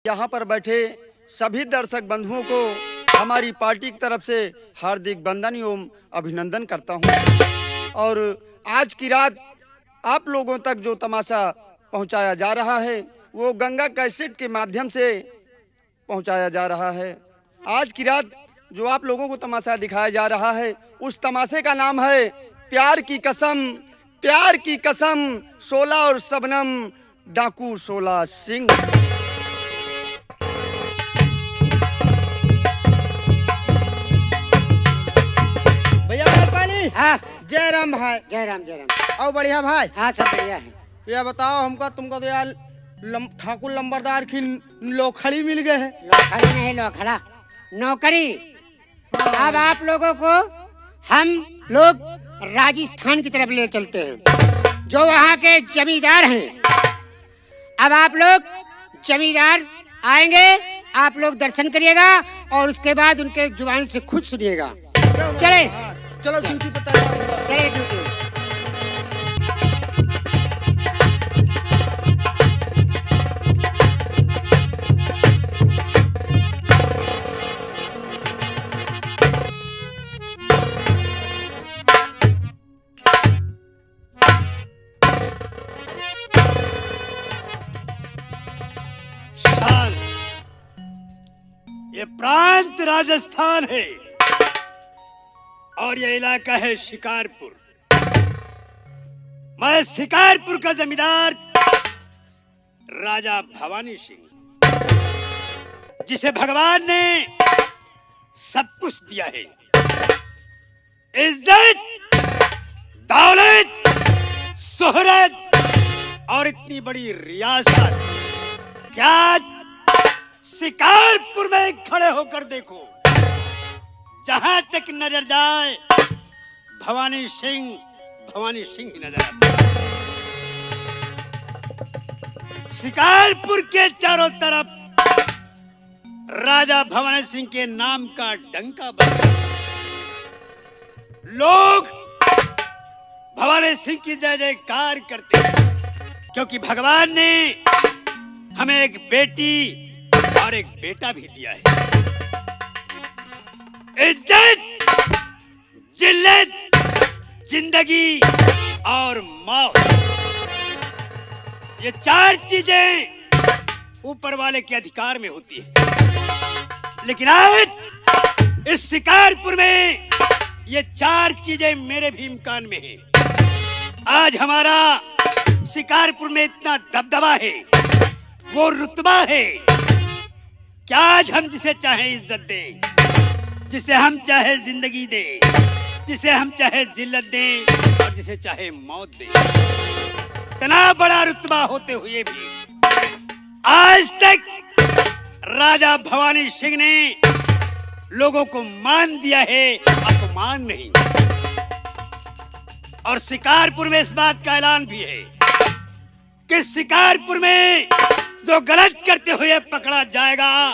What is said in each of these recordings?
यहाँ पर बैठे सभी दर्शक बंधुओं को हमारी पार्टी की तरफ से हार्दिक वंदन एवं अभिनंदन करता हूँ। और आज की रात आप लोगों तक जो तमाशा पहुँचाया जा रहा है वो गंगा कैसेट के माध्यम से पहुँचाया जा रहा है। आज की रात जो आप लोगों को तमाशा दिखाया जा रहा है उस तमाशे का नाम है प्यार की कसम। प्यार की कसम, शोला और शबनम, डाकू शोला सिंह। भैया पानी। हाँ जय राम भाई। जय राम जय राम। और बढ़िया भाई। हाँ सब बढ़िया है। ये बताओ हमका तुमको तो यार ठाकुर लंबरदार की लोखड़ी मिल गए है। लोखड़ी नहीं लोखड़ा, नौकरी। अब आप लोगों को हम लोग राजस्थान की तरफ ले चलते हैं, जो वहाँ के जमींदार हैं। अब आप लोग जमींदार आएंगे, आप लोग दर्शन करिएगा और उसके बाद उनके जुबान से खुद सुनिएगा। चले चलो ड्यूटी पता चले ड्यूटी। ये प्रांत राजस्थान है और ये इलाका है शिकारपुर। मैं शिकारपुर का जमींदार राजा भवानी सिंह, जिसे भगवान ने सब कुछ दिया है, इज्जत, दौलत, शोहरत और इतनी बड़ी रियासत। क्या शिकारपुर में खड़े होकर देखो, जहां तक नजर जाए भवानी सिंह ही नजर आता है। शिकारपुर के चारों तरफ राजा भवानी सिंह के नाम का डंका बजा। लोग भवानी सिंह की जय जयकार करते हैं, क्योंकि भगवान ने हमें एक बेटी और एक बेटा भी दिया है। इज्जत, जिल्लत, जिंदगी और मौत, ये चार चीजें ऊपर वाले के अधिकार में होती है, लेकिन आज इस शिकारपुर में ये चार चीजें मेरे भी इम्कान में है। आज हमारा शिकारपुर में इतना दबदबा है, वो रुतबा है कि आज हम जिसे चाहे इज्जत दें, जिसे हम चाहे जिंदगी दें, जिसे हम चाहे जिल्लत दें और जिसे चाहे मौत दें। इतना बड़ा रुतबा होते हुए भी आज तक राजा भवानी सिंह ने लोगों को मान दिया है, अपमान नहीं। और शिकारपुर में इस बात का ऐलान भी है कि शिकारपुर में जो गलत करते हुए पकड़ा जाएगा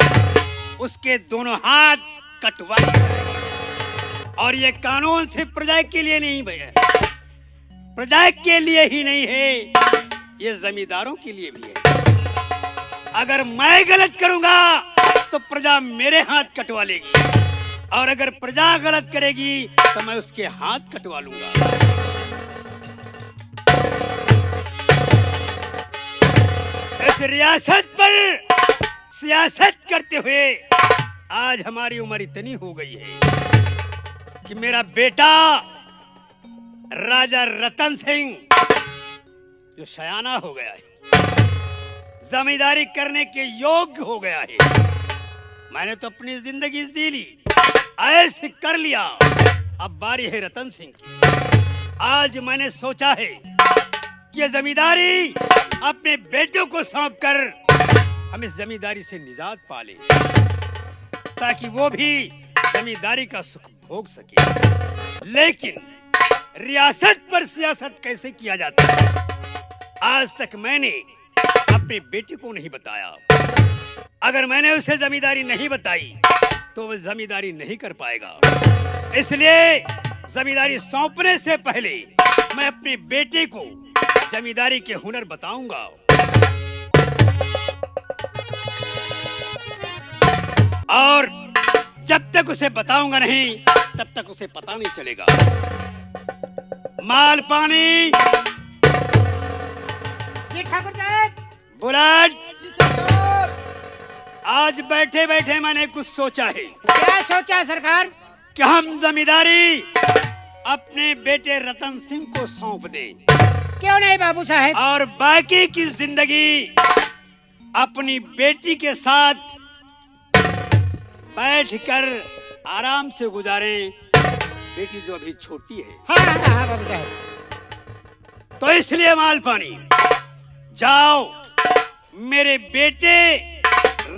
उसके दोनों हाथ कटवा दिए जाएंगे। और ये कानून सिर्फ प्रजा के लिए नहीं भैया, प्रजा के लिए ही नहीं है, ये जमींदारों के लिए भी है। अगर मैं गलत करूंगा तो प्रजा मेरे हाथ कटवा लेगी, और अगर प्रजा गलत करेगी तो मैं उसके हाथ कटवा लूंगा। इस रियासत पर सियासत करते हुए आज हमारी उम्र इतनी हो गई है कि मेरा बेटा राजा रतन सिंह जो सयाना हो गया है, जमींदारी करने के योग्य हो गया है। मैंने तो अपनी जिंदगी जी ली, ऐसे कर लिया, अब बारी है रतन सिंह की। आज मैंने सोचा है कि ये जमींदारी अपने बेटों को सौंपकर हम इस जमींदारी से निजात पाले, ताकि वो भी जमींदारी का सुख भोग सके। लेकिन रियासत पर सियासत कैसे किया जाता है, आज तक मैंने अपने बेटे को नहीं बताया। अगर मैंने उसे जमींदारी नहीं बताई तो वो जमींदारी नहीं कर पाएगा। इसलिए जमींदारी सौंपने से पहले मैं अपने बेटे को जमींदारी के हुनर बताऊंगा। और जब तक उसे बताऊंगा नहीं तब तक उसे पता नहीं चलेगा। माल पानी जी ठाकुर साहब। बुलेट। आज बैठे बैठे मैंने कुछ सोचा है। क्या सोचा सरकार? कि हम जमींदारी अपने बेटे रतन सिंह को सौंप दें। क्यों नहीं बाबू साहब? और बाकी की जिंदगी अपनी बेटी के साथ बैठकर आराम से गुजारें। बेटी जो अभी छोटी है। हाँ हाँ हाँ बाबू साहब। तो इसलिए माल पानी जाओ मेरे बेटे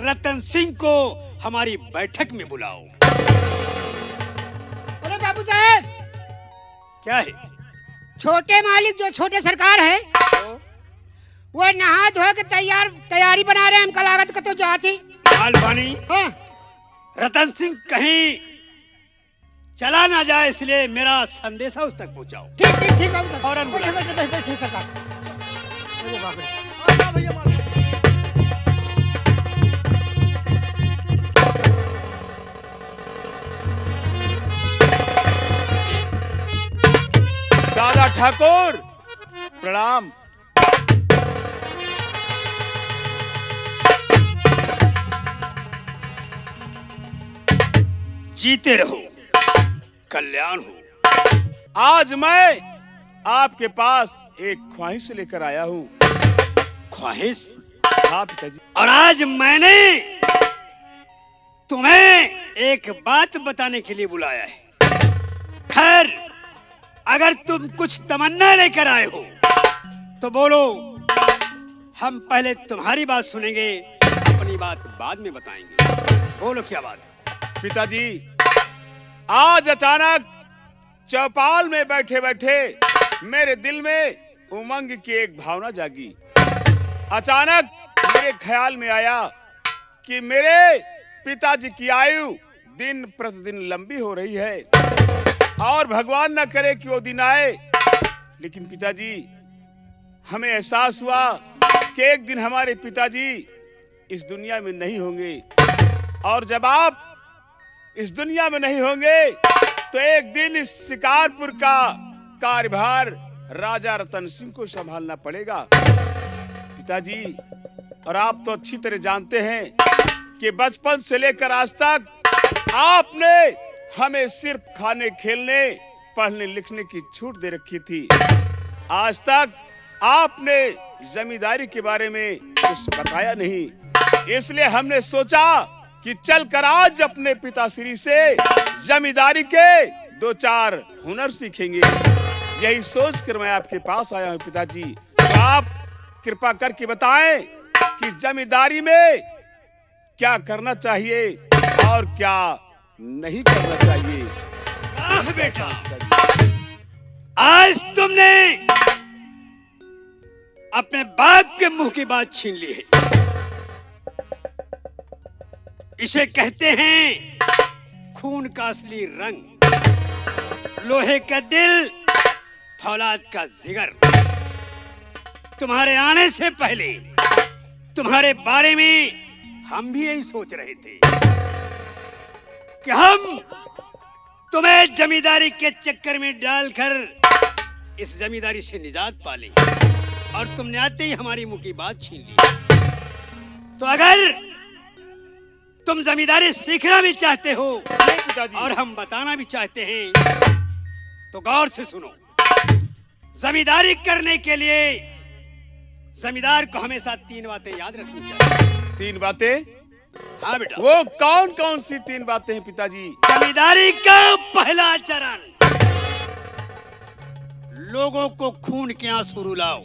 रतन सिंह को हमारी बैठक में बुलाओ। अरे बाबू साहब, क्या है? छोटे मालिक जो छोटे सरकार है वो नहा धो के तैयारी बना रहे हैं। हम कल लागत का तो जाती। माल पानी हाँ। रतन सिंह कहीं चला ना जाए इसलिए मेरा संदेशा उस तक पहुंचाओ। ठीक ठीक ठीक बाबू साहब। फौरन बैठे बुला। बैठे बैठे बैठे सरकार। अरे बाप रे। आजा भैया मालिक। दादा ठाकुर प्रणाम। जीते रहो, कल्याण हो। आज मैं आपके पास एक ख्वाहिश लेकर आया हूँ। ख्वाहिश? हाँ पिताजी। और आज मैंने तुम्हें एक बात बताने के लिए बुलाया है। खैर, अगर तुम कुछ तमन्ना लेकर आए हो तो बोलो, हम पहले तुम्हारी बात सुनेंगे, अपनी बात बाद में बताएंगे। बोलो क्या बात है? पिताजी, आज अचानक चौपाल में बैठे बैठे मेरे दिल में उमंग की एक भावना जागी। अचानक मेरे ख्याल में आया कि मेरे पिताजी की आयु दिन प्रतिदिन लंबी हो रही है और भगवान न करे कि वो दिन आए। लेकिन पिताजी, हमें एहसास हुआ कि एक दिन हमारे पिताजी इस दुनिया में नहीं होंगे और जब आप इस दुनिया में नहीं होंगे तो एक दिन इस शिकारपुर का कार्यभार राजा रतन सिंह को संभालना पड़ेगा। पिताजी, और आप तो अच्छी तरह जानते हैं कि बचपन से लेकर आज तक आपने हमें सिर्फ खाने, खेलने, पढ़ने लिखने की छूट दे रखी थी। आज तक आपने जमींदारी के बारे में कुछ बताया नहीं। इसलिए हमने सोचा कि चलकर आज अपने पिताश्री से जमींदारी के 2-4 हुनर सीखेंगे। यही सोचकर मैं आपके पास आया हूँ पिताजी। तो आप कृपा करके बताएं कि जमींदारी में क्या करना चाहिए और क्या नहीं करना चाहिए। आह बेटा, आज तुमने अपने बाप के मुंह की बात छीन ली है। इसे कहते हैं खून का असली रंग, लोहे का दिल, फौलाद का जिगर। तुम्हारे आने से पहले तुम्हारे बारे में हम भी यही सोच रहे थे कि हम तुम्हें जमींदारी के चक्कर में डालकर इस जमींदारी से निजात पाले, और तुमने आते ही हमारी मुंह की बात छीन ली। तो अगर तुम जमींदारी सीखना भी चाहते हो और हम बताना भी चाहते हैं तो गौर से सुनो। जमींदारी करने के लिए जमींदार को हमेशा 3 बातें याद रखनी चाहिए। 3 बातें? हाँ बेटा। वो कौन कौन सी 3 बातें हैं पिताजी? जमींदारी का पहला चरण, लोगों को खून के आंसू रुलाओ।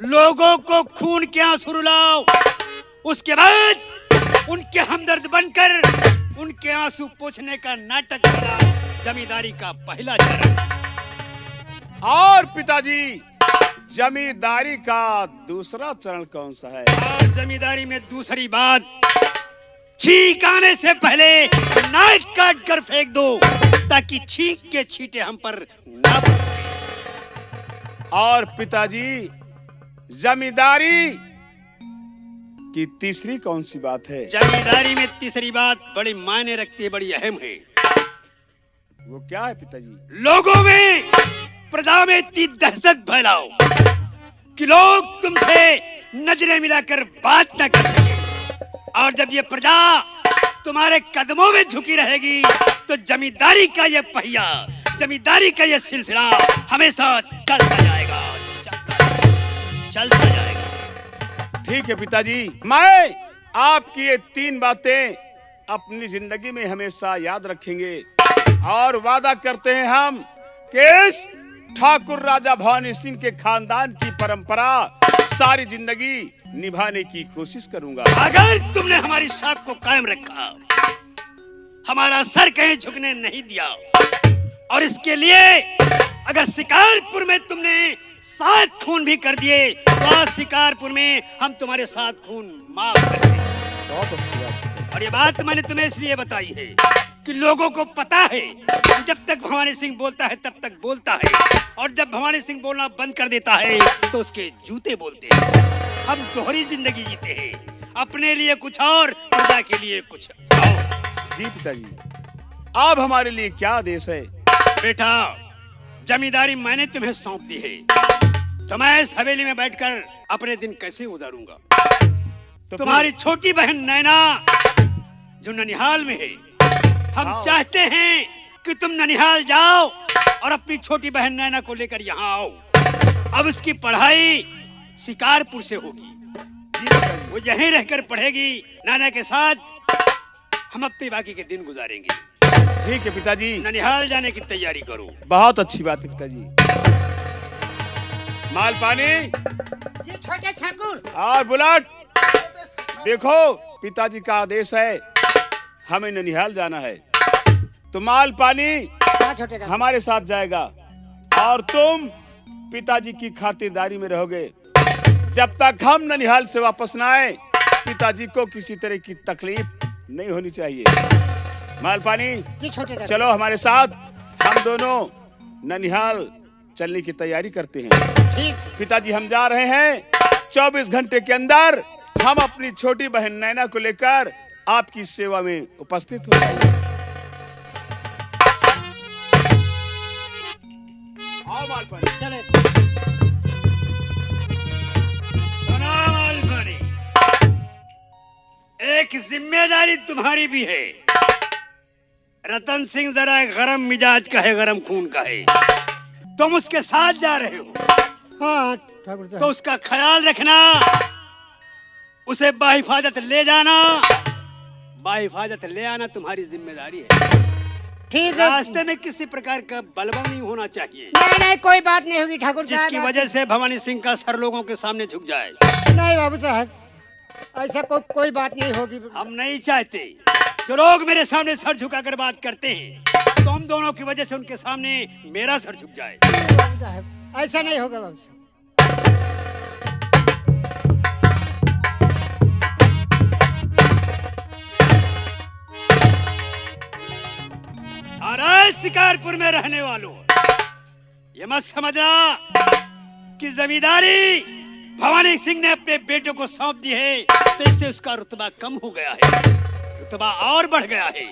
लोगों को खून के आंसू रुलाओ। उसके बाद उनके हमदर्द बनकर उनके आंसू पोंछने का नाटक बनाओ। जमींदारी का पहला चरण। और पिताजी, जमींदारी का दूसरा चरण कौन सा है? और जमींदारी में दूसरी बात, छींक आने से पहले नाक काट कर फेंक दो ताकि छींक के छींटे हम पर ना पड़े। और पिताजी, जमींदारी कि तीसरी कौन सी बात है? जमींदारी में तीसरी बात बड़ी मायने रखती है, बड़ी अहम है। वो क्या है पिताजी? लोगों में, प्रजा में इतनी दहशत फैलाओ कि लोग तुमसे नजरें मिलाकर बात न कर सके, और जब ये प्रजा तुम्हारे कदमों में झुकी रहेगी तो जमींदारी का ये पहिया, जमींदारी का ये सिलसिला हमेशा चलता जाएगा, चलता जाएगा। ठीक है पिताजी, मैं आपकी ये 3 बातें अपनी जिंदगी में हमेशा याद रखेंगे और वादा करते हैं हम कि इस ठाकुर राजा भवानी सिंह के खानदान की परंपरा सारी जिंदगी निभाने की कोशिश करूंगा। अगर तुमने हमारी साख को कायम रखा, हमारा सर कहीं झुकने नहीं दिया, और इसके लिए अगर शिकारपुर में तुमने 7 खून भी कर दिए तो आज शिकारपुर में हम तुम्हारे 7 खून माफ कर देंगे। बहुत अच्छी बात है। और ये बात मैंने तुम्हें इसलिए बताई है कि लोगों को पता है कि जब तक भवानी सिंह बोलता है तब तक बोलता है, और जब भवानी सिंह बोलना बंद कर देता है तो उसके जूते बोलते हैं। हम दोहरी जिंदगी जीते हैं, अपने लिए कुछ और, प्रजा के लिए कुछ और। जी पिताजी, अब हमारे लिए क्या आदेश है? बेटा, जमींदारी मैंने तुम्हें सौंप दी है, तो मैं इस हवेली में बैठकर अपने दिन कैसे गुजारूंगा? तो तुम्हारी छोटी बहन नैना जो ननिहाल में है, हम चाहते हैं कि तुम ननिहाल जाओ और अपनी छोटी बहन नैना को लेकर यहाँ आओ। अब उसकी पढ़ाई शिकारपुर से होगी, वो यहीं रहकर पढ़ेगी, नैना के साथ हम अपने बाकी के दिन गुजारेंगे। ठीक है पिताजी, ननिहाल जाने की तैयारी करो। बहुत अच्छी बात है पिताजी। माल पानी जी छोटे ठाकुर। और बुलेट, देखो पिताजी का आदेश है, हमें ननिहाल जाना है, तो माल पानी हाँ छोटे ठाकुर। हमारे साथ जाएगा और तुम पिताजी की खातिरदारी में रहोगे। जब तक हम ननिहाल से वापस न आए, पिताजी को किसी तरह की तकलीफ नहीं होनी चाहिए। माल पानी जी छोटे ठाकुर। चलो हमारे साथ, हम दोनों ननिहाल चलने की तैयारी करते हैं। ठीक। पिताजी हम जा रहे हैं, 24 घंटे के अंदर हम अपनी छोटी बहन नैना को लेकर आपकी सेवा में उपस्थित हो जाएंगे। आओ माल पानी। चले। सुना माल पानी, एक जिम्मेदारी तुम्हारी भी है। रतन सिंह जरा गरम मिजाज का है, गरम खून का है, तुम उसके साथ जा रहे हो हाँ ठाकुर साहब। तो उसका ख्याल रखना, उसे बाहिफाजत ले जाना, बाहिफाजत ले आना तुम्हारी जिम्मेदारी है। ठीक है। रास्ते में किसी प्रकार का बलवा नहीं होना चाहिए नहीं नहीं कोई बात नहीं होगी ठाकुर साहब। जिसकी वजह से भवानी सिंह का सर लोगों के सामने झुक जाए। नहीं बाबू साहब, ऐसा कोई बात नहीं होगी। हम नहीं चाहते जो लोग मेरे सामने सर झुकाकर बात करते हैं, तुम दोनों की वजह से उनके सामने मेरा सर झुक जाए। बाबू साहब ऐसा नहीं होगा बाबू साहब। और आज शिकारपुर में रहने वालों, ये मत समझना कि जमींदारी भवानी सिंह ने अपने बेटों को सौंप दी है तो इससे उसका रुतबा कम हो गया है, रुतबा और बढ़ गया है,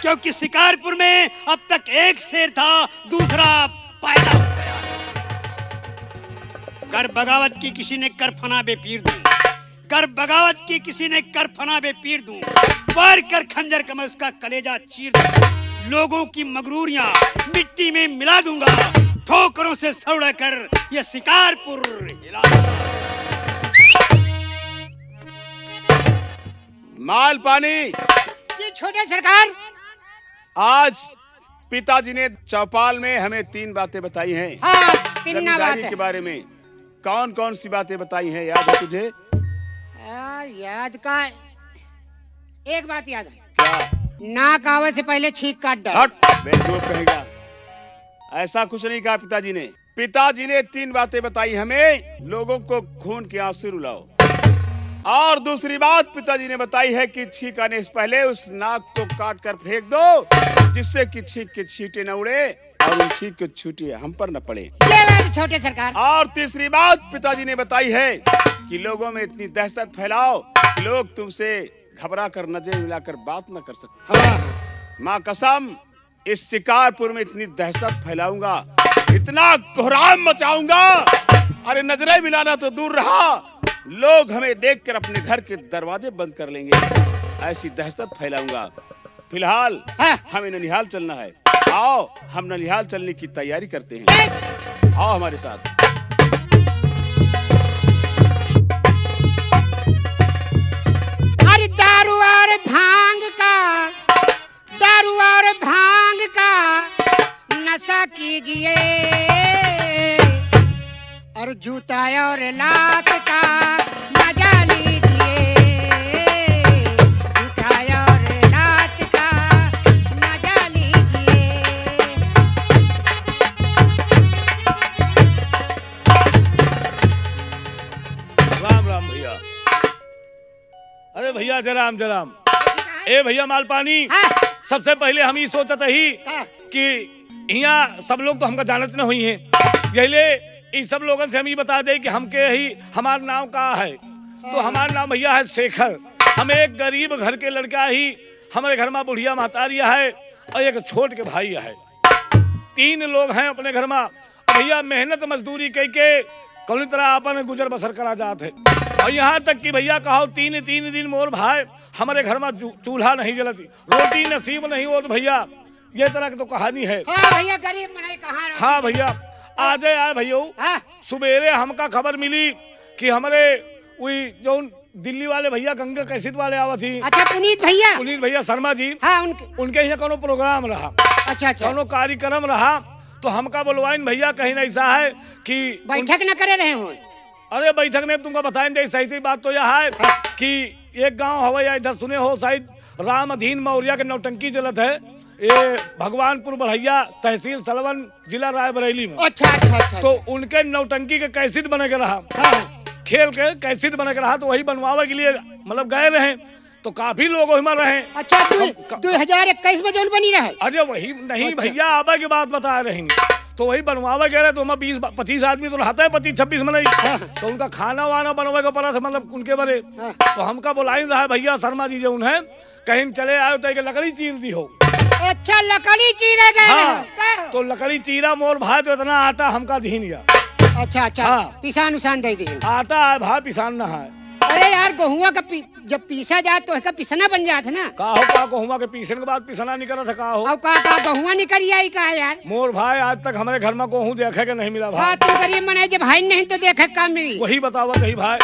क्योंकि शिकारपुर में अब तक एक शेर था, दूसरा पैदा हो गया है। कर बगावत की किसी ने कर फना बे पीर दूं, कर बगावत की किसी ने कर फना बे पीर दूं, वार कर खंजर का मैं उसका कलेजा चीर दूं, लोगों की मगरूरियां मिट्टी में मिला दूंगा, ठोकरों से सौड़ा कर ये शिकारपुर हिला दूंगा। माल पानी, जी छोटे सरकार। आज पिताजी ने चौपाल में हमें 3 बातें बताई हैं। हाँ किन्ना बात जमींदारी है। के बारे में कौन कौन सी बातें बताई हैं, याद है तुझे? याद का एक बात याद है, क्या? नाक आवे से पहले छींक काट डाल। हट, बेवकूफ कहेगा। ऐसा कुछ नहीं कहा पिताजी ने। पिताजी ने 3 बातें बताई हमें, लोगों को खून के आंसू रुलाओ, और दूसरी बात पिताजी ने बताई है कि छींक आने से पहले उस नाक को काट कर फेंक दो, जिससे कि छींक के छींटे न उड़े और उन छींक के छींटे हम पर न पड़े। ये बात छोटे सरकार। और तीसरी बात पिताजी ने बताई है कि लोगों में इतनी दहशत फैलाओ कि लोग तुमसे घबरा कर नजर मिलाकर बात न कर सकते। हाँ, माँ कसम, इस शिकारपुर में इतनी दहशत फैलाऊंगा, इतना कोहराम मचाऊंगा, अरे नजरें मिलाना तो दूर रहा, लोग हमें देखकर अपने घर के दरवाजे बंद कर लेंगे। ऐसी दहशत फैलाऊंगा। फिलहाल हाँ। हमें ननिहाल चलना है। आओ हम ननिहाल चलने की तैयारी करते हैं। आओ हमारे साथ। अरे दारू और भांग का, दारू और भांग का नशा कीजिए, और जूता और लात का मजा लीजिए, जूता और लात का मजा लीजिए। राम राम भैया। अरे भैया जराम जराम। ए भैया माल पानी। हाँ। सबसे पहले हम ये सोचत ही हाँ। कि यहाँ सब लोग तो हमका जानत न हुई हैं, यही इस सब लोगन से हम ये बता दे कि हमके ही हमारा नाम का है। तो हमारा नाम भैया है शेखर। हम एक गरीब घर के लड़का ही, हमारे घर में बुढ़िया महतारिया है और एक छोट के भाई है। 3 लोग हैं अपने घर में। भैया मेहनत मजदूरी करके कौन तरह अपन गुजर बसर करा जाते है। और यहाँ तक कि भैया कहो 3 दिन मोर भाई हमारे घर में चूल्हा नहीं जलती, रोटी नसीब नहीं हो। तो भैया ये तरह की तो कहानी है। हाँ भैया, गरीब मनाई कहाँ रोटी हाँ देगी? भैया आज आए भैया। हाँ। सुबेरे हमका खबर मिली कि हमारे वही जो दिल्ली वाले भैया गंगा कैसेट वाले आवा थी, अच्छा पुनीत भैया। पुनीत भैया शर्मा जी, हाँ उनके यहाँ कोनो प्रोग्राम रहा, अच्छा अच्छा, कोनो कार्यक्रम रहा। तो हमका बोलवाइन भैया कहीं ना ऐसा है कि बैठक न करे रहे हो। अरे बैठक ने तुमको बताएंगे। सही बात तो यह है कि एक गांव हवे या इधर सुने हो शायद, राम अधीन मौर्य के नौटंकी चलत है, ये भगवानपुर बढ़ैया तहसील सलवन जिला रायबरेली में। अच्छा अच्छा अच्छा। तो उनके नौटंकी के कैसेट बने के रहा, हाँ। खेल के कैसेट बने के रहा, तो वही बनवावे के लिए मतलब गए रहे। तो काफी लोग वही में रहे। अच्छा 2021 में जौन बनी रहे। अरे वही नहीं अच्छा। भैया, आबे की बात बता रहेंगे। तो वही बनवावे गए रहे। तो हम 20-25 आदमी तो रहता है, 25-26 में नहीं। तो उनका खाना वाना बनवाए का पड़ा था, मतलब उनके बरे। हाँ। तो हमका बुलाई रहा भैया शर्मा जी जो उन्हें कहीं चले आए तो एक लकड़ी चीर दी हो। अच्छा लकड़ी चीरे गए हाँ। रहे। क्या? तो लकड़ी चीरा मोर भाई तो इतना आटा हमका दीन गया। अच्छा अच्छा, हाँ। पिसान उसान दे दी। आटा है भाई, पिसान ना है। अरे यार गेहुआ का जब पीसा जाए तो इसका पिसना बन जात है ना। का कहूँगा के पीसन के बाद पिसना नहीं करा था का हो। और का गेहुआ निकल आई का यार। मोर भाई आज तक हमारे घर में गेहूँ देखे के नहीं मिला हाँ भाई। तुम गरीब मनाए जब भाई नहीं तो देखे काम मिली। वही बतावा कही भाई।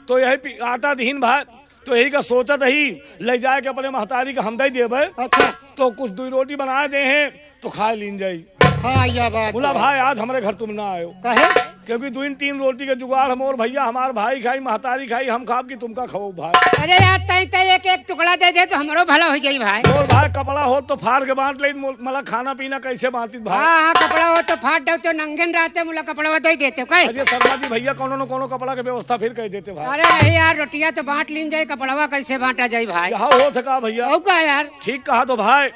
तो यही आटा दीन भाई, तो यही का सोचत ही ले जाए के अपने महतारी का हम दे देवे। अच्छा तो कुछ 2 रोटी बना दे हैं तो खा लीन जाई। हाँ यह बात बोला है। भाई आज हमारे घर तुम ना आयो, कहे क्योंकि 2-3 रोटी के जुगाड़ हम और भैया हमार भाई खाई, महतारी खाई, हम खाब की तुमका खाओ भाई। अरे यार तय तय एक टुकड़ा दे दे तो हमारो भला हो जाई भाई। और भाई कपड़ा हो तो फाड़ के बांट ले, मतलब खाना पीना कैसे बांटी भाई। हाँ हाँ कपड़ा हो तो फाट दो तो नंगन रहते मुला कपड़ा दे देते कहे। अजय शर्मा जी भैया कोनो न कोनो कपड़ा के व्यवस्था फिर कर देते भाई। अरे नहीं यार रोटियां तो बांट लीन जाए, कपड़वा कैसे बांटा जाए भाई। यहाँ हो सका भैया। और का यार ठीक कहा तो भाई,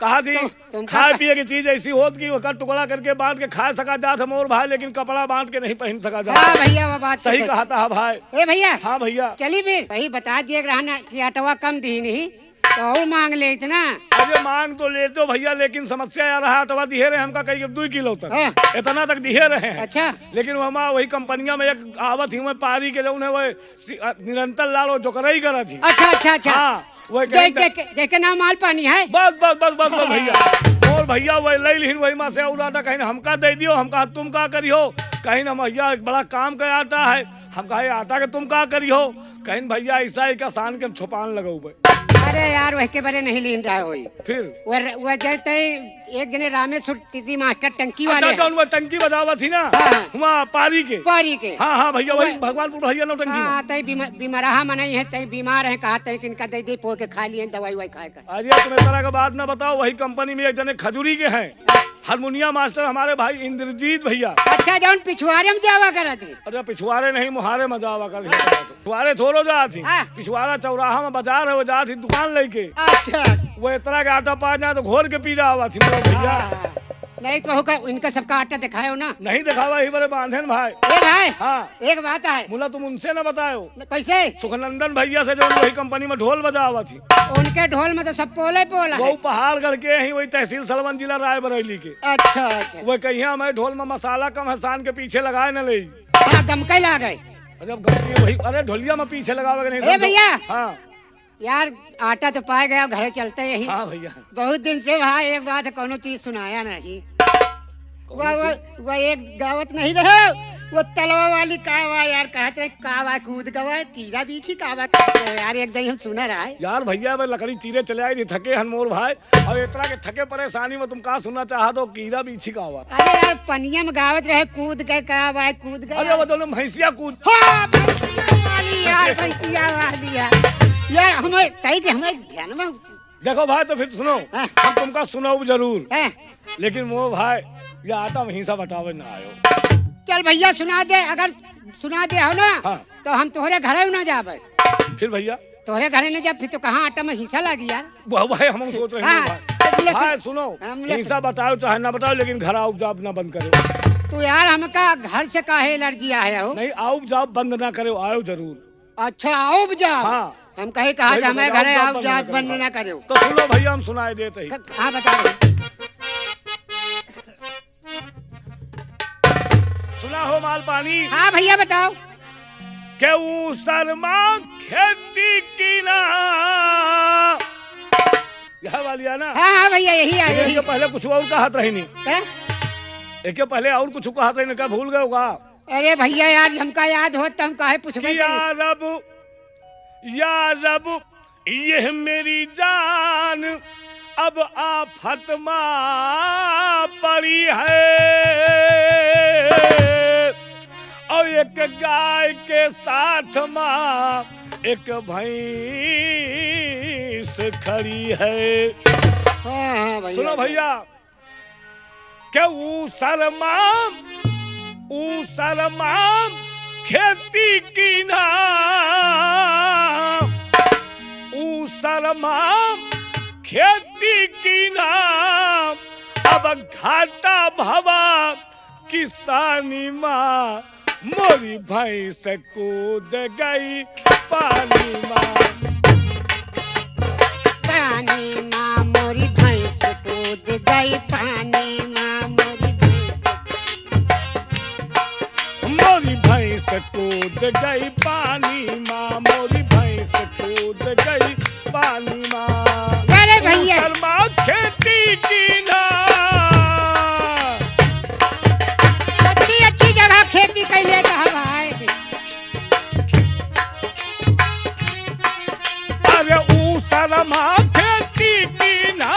कहा थी तुम खाए पिए की चीज ऐसी होत कि ओकर टुकड़ा करके बांट के खा सका जात हम और भाई, लेकिन कपड़ा बांट के नहीं पहन सका हाँ जात। भैया वो बात तो सही कहा था भाई। ए भैया हाँ भैया। चली फिर वही बता दिए रहना कि आटवा कम दी नहीं तो और मांग ले इतना। अरे मांग तो लेते हो भैया, लेकिन समस्या यार रहा अटवा दिए रहे हमका कहीं 2 किलो तक, हाँ। इतना तक दिए रहे हैं। अच्छा लेकिन वहाँ वही कंपनिया में एक आवत ही में पारी के जो उन्हें वो निरंतर लाल वो जोकरई करा थी। अच्छा अच्छा अच्छा। हाँ वो देख के नाम माल पानी है। बस बस बस बस बस भैया। और भैया वही ले लिहिन वही माँ से और आटा कहीं हमका दे दियो, हम कहा तुम का करियो, कहीं ना भैया बड़ा काम का आटा है, हम कहा आटा के तुम का करियो, कहीं भैया ऐसा ही का सान के हम छुपान लगो। अरे यार वह के बारे नहीं लीन रहा होई। फिर वह जैसे एक जने रामेश्वर टीटी मास्टर टंकी वाले अच्छा हैं। तो वो टंकी बजावा थी ना हाँ। वहाँ पारी के। पारी के। हाँ हाँ भैया वही भगवानपुर भैया नौटंकी में। हाँ तय बीमारा मनाई है, तय बीमार है, कहा तय इनका दे दे पो के खा लिए दवाई वही खाए का। आज ये तुम्हें तरह का बात ना बताओ, वही कंपनी में एक जने खजूरी के हैं हारमोनिया मास्टर हमारे भाई इंद्रजीत भैया। अच्छा जौन पिछुआरे में जावा करा थी। अरे पिछवाड़े नहीं मुहारे में जावा कर पिछवाड़े थोड़ो जा थी। हाँ। पिछवाड़ा चौराहा में बाजार है, वो जा थी दुकान लेके। अच्छा वो इतना के आटा पा जाए तो घोर के पी जा हुआ थी मेरा भैया। हाँ। नहीं तो होगा इनका सबका आटा दिखायो ना। नहीं दिखावा ही बड़े बांधन भाई। ए भाई हाँ एक बात है। मुला तुम उनसे न बतायो। कैसे? सुखनंदन भैया से जो वही कंपनी में ढोल बजावा थी। उनके ढोल में तो सब पोला ही पोला वो है। पहाड़गढ़ के ही वही तहसील सलवन जिला रायबरेली के। अच्छा अच्छा। वो कहिया मैं ढोल में मसाला कम हसान के पीछे लगाए न ले। हाँ दमकई ला गए। जब गलती वही अरे ढोलिया में पीछे लगावे नहीं। ए भैया। हाँ यार आटा तो पाए गया, घर चलते यही। हाँ भैया। बहुत दिन से भाई एक बात कोनो चीज सुनाया नहीं। वो एक गावत नहीं रहे, वो तलवा वाली कावा यार कहते रहे कावा कूद गवा कीड़ा बीछी कावा यार एक दिन हम सुना रहा है। यार भैया वे लकड़ी चीरे चले आई थी थके हनमोर भाई और इतना के थके परेशानी में तुम कहा सुनना चाहा तो कीड़ा बीछी का हुआ। अरे यार पनिया में गावत रहे कूद गए कावा कूद गए। अरे वो दोनों भैंसिया कूद। हाँ भैंसिया वाली यार, भैंसिया वाली यार हमें कही थी हमें ध्यान में। देखो भाई तो फिर सुनो हाँ। हम तुमका सुनो जरूर है। लेकिन वो भाई ये आटा वहीं से बटावे ना आयो। चल भैया सुना दे, अगर सुना दे हो ना हाँ। तो हम तोहरे घर ना जाबे। फिर भैया तोहरे घर न जा फिर तो कहाँ आटा में हिस्सा लगी यार। वो भाई हम सोच रहे हाँ, हैं तो बोले भाई सुन- सुनो हाँ, बोले हिस्सा बताओ चाहे ना बताओ लेकिन घर आओ जाप ना बंद करो। तो यार हमका घर से काहे एलर्जी आया हो? नहीं आओ जाप बंद ना करो आयो जरूर। अच्छा आओ जा। हाँ। हम कहे कहा वही हमें बताओ, घर जाप आओ बंद जा ना करो। बंद ना करो। तो सुनो भैया हम सुनाए देते ही। हाँ बताओ। सुना हो माल पानी हाँ भैया बताओ। के ऊ शर्मा खेती की ना यह वाली है ना। हाँ हाँ भैया यही है यही। ये पहले कुछ और कहा रही नहीं। क्या? एक पहले और कुछ कहा रही नहीं क्या भूल गए होगा। अरे भैया यार हमका याद हो तो हम काहे पूछबे या करी। रब ये मेरी जान अब आफत माँ पड़ी है और एक गाय के साथ माँ एक भैंस खड़ी है। हाँ हाँ भैया। सुनो भैया क्या ऊ शर्मा खेती की ना ऊ शर्मा खेती की ना अब घाटा भवा किसानी माँ मोरी भैंस कूद गई पानी माँ। पानी माँ मोरी भैंस कूद गई पानी माँ मोरी भैंस कूद गई पानी माँ मोरी भैंस कूद गई पानी माँ। अरे भैया शर्मा खेती की ना अच्छी अच्छी जगह खेती कैले तो भाई। अरे ऊ शर्मा खेती की ना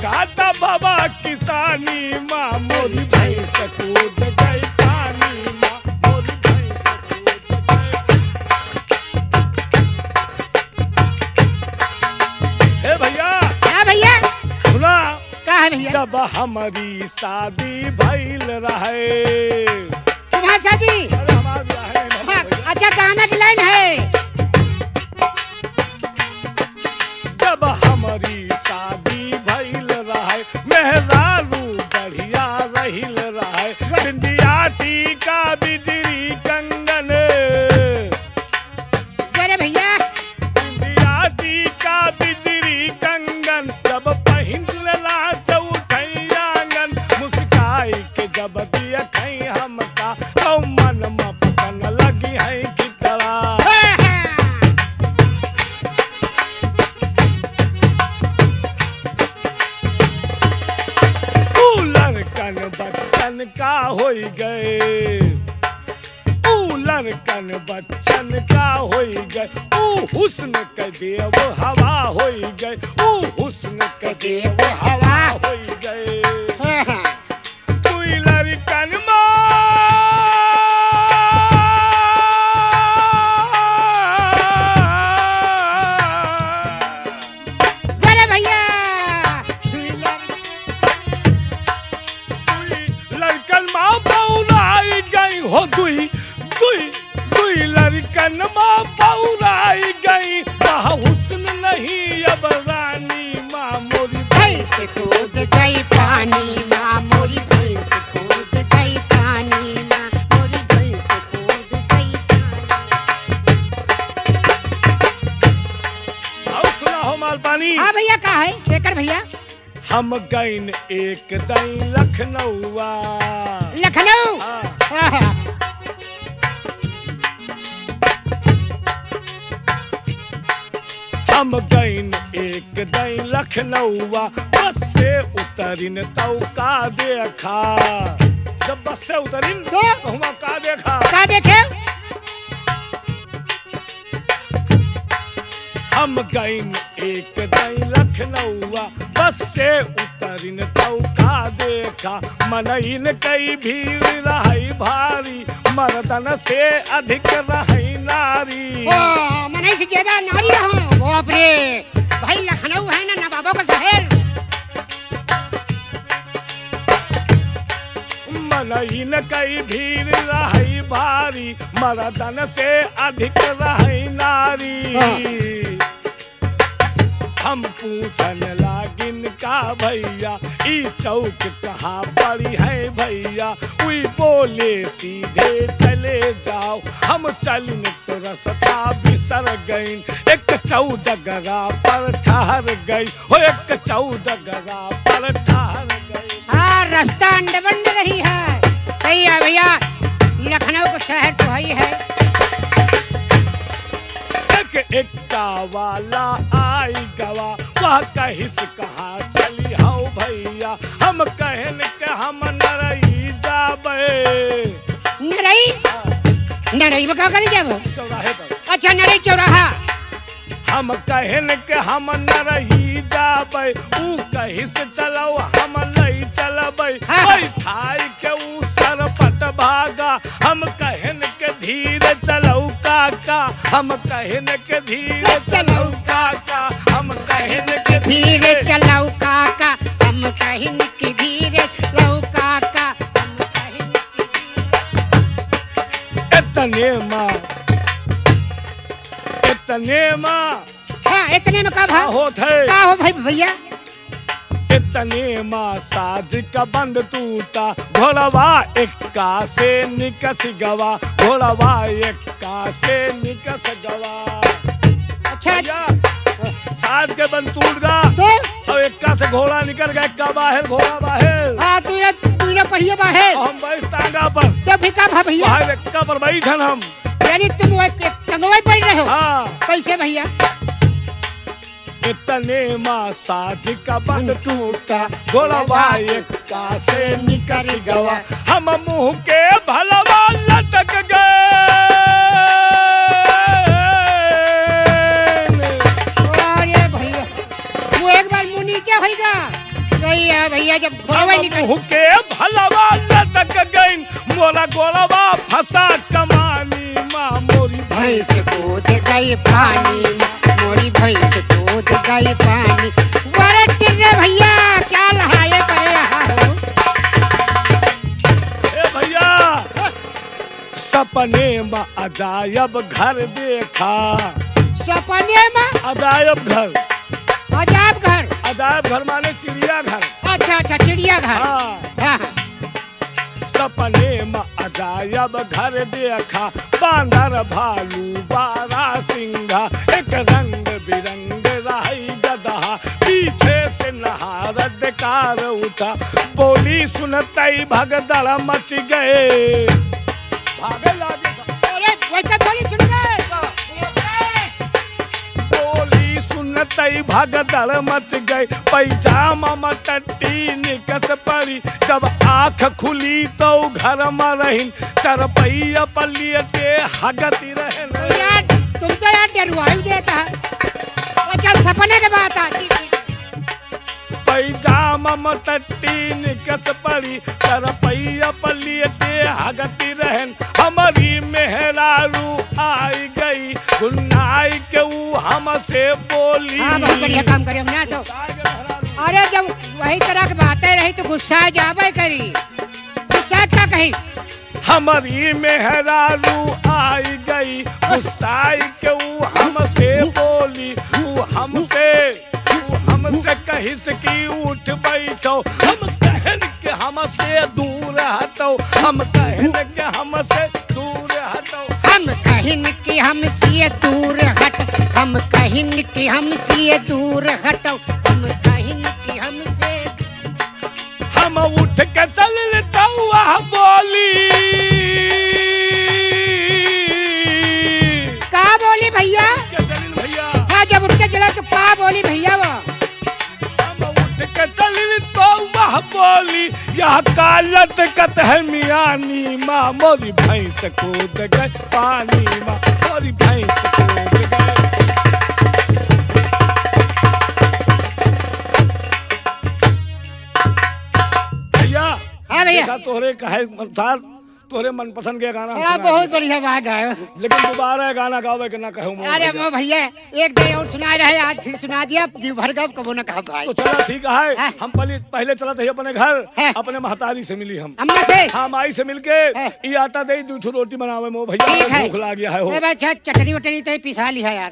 गाता बाबा किसानी माँ मोरी भैंस कूद गई पानी माँ मोरी भैंस कूद गई। हे भैया क्या भैया? सुना क्या है भैया? जब हमारी शादी भइल रहे। तुम्हारी शादी? अरे हमारा ब्याह है नहीं हाँ, भैया। अच्छा गाना की लाइन है। जब हमारी शादी भइल रहे मेहरारू बढ़िया रहिल रहे बिंदिया टीका बिजली कंगन अरे भैया बिंदिया टीका बिजली कंगन जब पहिन ला चौथई आंगन मुस्काई के जब दिया खई हमका तो मन में पकन लगी है कितरा। हाँ, हाँ। लड़कन बच्चन का हो गए लड़कन बच्चन का हो गए ऊ हुस्न के देव हवा हो गए ऊ हुस्न के देव हवा हो गए। हाँ, हाँ। तू लड़कन अरे भैया लड़कन माँ पौराई गई हो दुई दुई दुई लड़कन माँ पौराई गई वहाँ हुस्न नहीं अब रानी माँ मोरी भैंस कूद गई पानी माँ कहीं हाँ भैया का है शेखर भैया? हम गईन एक दई लखनऊआ। लखनऊ। हाँ। हाँ। हम गईन एक दई लखनऊआ, बस से उतरिन तो का देखा। जब बस से उतरिन तो हुआ का देखा। का देखे? हम गईन एक दई लखनऊआ, बस से उतरिन तो का देखा। मनइन कई भीड़ रही भारी, मर्दन से अधिक रही नारी। ओ मने से ज्यादा नारी रहा। बाप रे भाई, लखनऊ है ना नवाबों का शहर। मनइन कई भीड़ रही भारी, मर्दन से अधिक रही नारी। हम पूछन लागिन का भैया, ई चौक कहाँ पड़ी है भैया। उई बोले सीधे चले जाओ, हम चलिन तो रास्ता बिसर गईन। एक चौडगरा पर ठहर गई हो, एक चौडगरा पर ठहर गई। हाँ रास्ता अंडबंड रही है। सही है भैया, लखनऊ का शहर तो ही है। एक्का वाला आई गवा, वह कहीं से कहा चली हो भैया। हम कहन के हम नरई जाबे। नरई? नरई में क्या करे जब? चौराहे पर। अच्छा नरई चौराहा। हम कहन के हम नरई जाबे, ऊ कहीं से चलो हम नहीं चलबे। हाँ। थाई के ऊ सरपट भागा, हम कहन के धीरे चलो काका। हम कहन के धीरे चलो काका, हम कहन के धीरे चलाऊ काका, हम कहीं की धीरे चलाऊ काका, हम कहीं की धीरे। इतने माँ हाँ इतने में का भाव होत है। का हो भाई भैया? इतने माँ साज का बंद टूटा, घोड़वा एक्का से निकस गवा। घोड़वा एक्का से निकस गवा। अच्छा भैया, साज के बंद टूट गया तो और एक्का से घोड़ा निकल गया। एक्का बाहर घोड़ा बाहर। हाँ तूने पहिए बाहर और हम बैठ टांगा पर। तो फिर का भाव भैया? बाहर एक्का पर बैठन हम। यानी तुम एक टंगवाई पड़ रहे हो? हाँ। कैसे भैया? इतने माँ साज का बंद टूटा, घोड़वा एक्का से निकल गवा। हम मुंह के भलवा लटक गए। अरे भैया वो एक बार मुंह नीचे होगा। सही है भैया, जब घोड़वा निकल मुंह के भलवा लटक गई, मोरा गोलवा फंसा कमानी। माँ मोरी भैंस कूद गई पानी, मोरी भैंस कूद गई पानी। बड़े टिर्रे भैया क्या लहाए करे रहा हो? ए भैया, सपने में अजायब घर देखा। सपने में अजायब घर। अजाब घर? अजायब घर माने चिड़िया घर। अच्छा अच्छा चिड़िया घर। हाँ। हाँ। सपने में अजायब घर देखा, बांदर भालू बारा सिंघा। एक रंग बिरंग रही गदहा, पीछे से नहारद कार उठा। बोली सुनते भगदड़ मच गए। भागे लागे अरे वैसे बोली सुन गए। बोली सुनते भगदड़ मच गई। पैजामा मटट्टी निकस पड़ी, जब आँख खुली तो घर में रहीन। चरपैया पलियटे हगती रहन। यार तुम तो यार डरवाई देता है। अच्छा सपने के बात आती। पैजामा मटट्टी निकस पड़ी, चरपैया पलियटे हगती रहन। हमारी मेहरारू आई गई, गुन्नाई के ऊ हमसे बोली। हाँ बहुत बढ़िया काम करे हमने तो। अरे जब वही तरह की बातें रही तो गुस्सा जावे करी। गुस्सा क्या कही? हमारी मेहरारू आई गई, गुस्साई के ऊ हमसे बोली। ऊ हमसे कहिस की उठ बैठो। हम कहन के हमसे दूर हटो। हम कहन के हमसे दूर हटो। हम कहीं कहिन कि हमसे दूर हट, हम कहिन कि हमसे दूर हटो, हम कहिन कि हमसे। हम उठ के चलता हुआ बोली। का बोली भैया? के चलिल भैया। हाँ, जब उठ के चला तो का बोली भैया वो? हम उठ के चलिल तो वह बोली, यह कालत कत है मियानी माँ, मोरी भैंस कूद गए पानी माँ, मोरी भैंस कूद गए। भैया। हाँ भैया। देखा तोहरे कहे अनुसार तोहरे मनपसंद के गाना हम हाँ, सुना बहुत दिया। बढ़िया बात गायो। लेकिन दोबारा गाना गावे के ना कहूँ मोर अरे भैया। वो भैया, एक दिन और सुना रहे, आज फिर सुना दिया, जी भर गब कबो न कहा भाई। तो चला ठीक है। हाँ। हम पहले चला थे अपने घर, हाँ। अपने महतारी से मिली हम। अम्मा से? हाँ, माई से मिलके हाँ। ये आटा दे दूठो रोटी बनावे मो भैया, ठीक है। भूख लग गया है हो। ए भाई, चटनी वटनी तो पिसा ली है यार।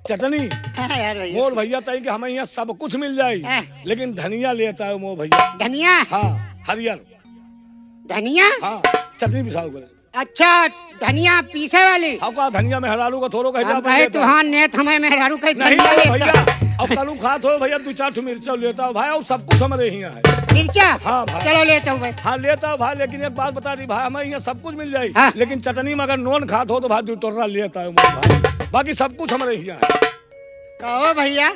चटनी हाँ यार भैया। मोर भैया तई के हमें यहाँ सब कुछ मिल जाई, हाँ। लेकिन धनिया लेता है मो भैया। धनिया? हाँ, हरियर। धनिया? हाँ, चटनी पिसाओ करे। अच्छा, धनिया पीसे वाली? हाँ, का धनिया में हरारू का थोड़ो कह अब कहे तुहान नेत हमें मेहरारू कहे नहीं धनिया तो लेता। भैया, अब कलू खात हो भैया, 2-4 मिर्चा लेता हूँ भाई, और सब कुछ हमारे यहाँ है। मिर्चा? हाँ भाई। चलो लेता हूँ भाई। हाँ, लेता हूँ भाई, लेकिन एक बात बता दी भाई, हमें यहाँ सब कुछ मिल जाये, हाँ। लेकिन चटनी में अगर नॉन खात हो तो भाई 2 टोकरा लेता हूँ भाई, बाकी सब कुछ हमारे यहाँ है। कहो भैया,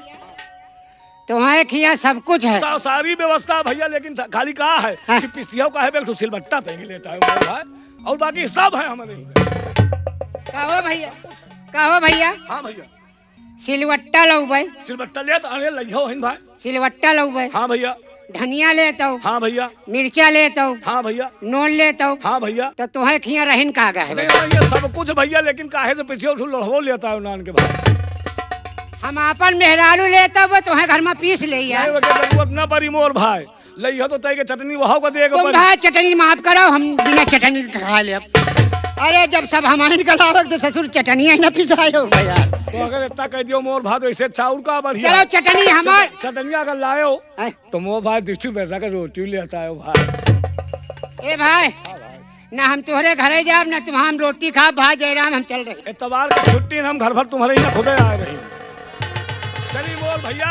तुम्हारे खिया सब कुछ है। सारी व्यवस्था भैया, लेकिन खाली कहा है हाँ। कि पिसिया का है तो सिलबट्टा देंगे लेता है भाई, और बाकी सब है हमारे यहाँ। कहो भैया, कहो भैया, हाँ भैया, सिलवट्टा लो भाई, सिलबट्टा ले तो अरे लियो हिन भाई। सिलवट्टा लो भाई। हाँ भैया। धनिया लेता हूँ, हाँ भैया। मिर्चा लेता हूँ, हाँ भैया। नून लेता हूँ। हाँ भैया। तो तुम्हें खिया रहन का है नहीं भाई? भैया, सब कुछ भैया, लेकिन काहे से पिछले लड़वो लेता है नान के भाई। हम अपन मेहरारू लेता हूँ, तुम्हें घर में पीस ले यार। नहीं वके जरूरत ना पड़ी मोर भाई, लइहो तो तई के चटनी वहां को देगा तुम भाई चटनी माफ करो, हम बिना चटनी के खा ले। अरे जब सब हमारे निकलावक तो ससुर चटनी है ना पिसाए हो यार। तो अगर इतना कह दियो मोर भाई, तो ऐसे चाउर का बढ़िया। चलो चटनी हमार। चटनिया अगर लायो हैं? तो मोर भाई 2 पैसा का रोटी लेता है भाई। ए भाई, ना हम तोहरे घरे जाब ना तुम हम रोटी खा, भाई जयराम हम चल रहे। इतवार की छुट्टी हम घर भर तुम्हारे यहाँ खुदे आए रही। चलिए मोर भैया,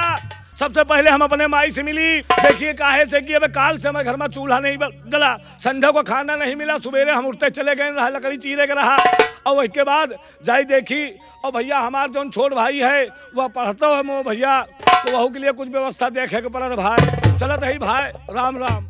सबसे पहले हम अपने माई से मिली। देखिए काहे से कि अब काल से हमारे घर में चूल्हा नहीं जला, संध्या को खाना नहीं मिला, सवेरे हम उठते चले गए, रहा लकड़ी चीरे के रहा, और उसके बाद जाई देखी, और भैया हमार जो छोट भाई है वह पढ़ता है मो भैया, तो वह के लिए कुछ व्यवस्था देखे के पड़त भाई। चलत है भाई, राम राम।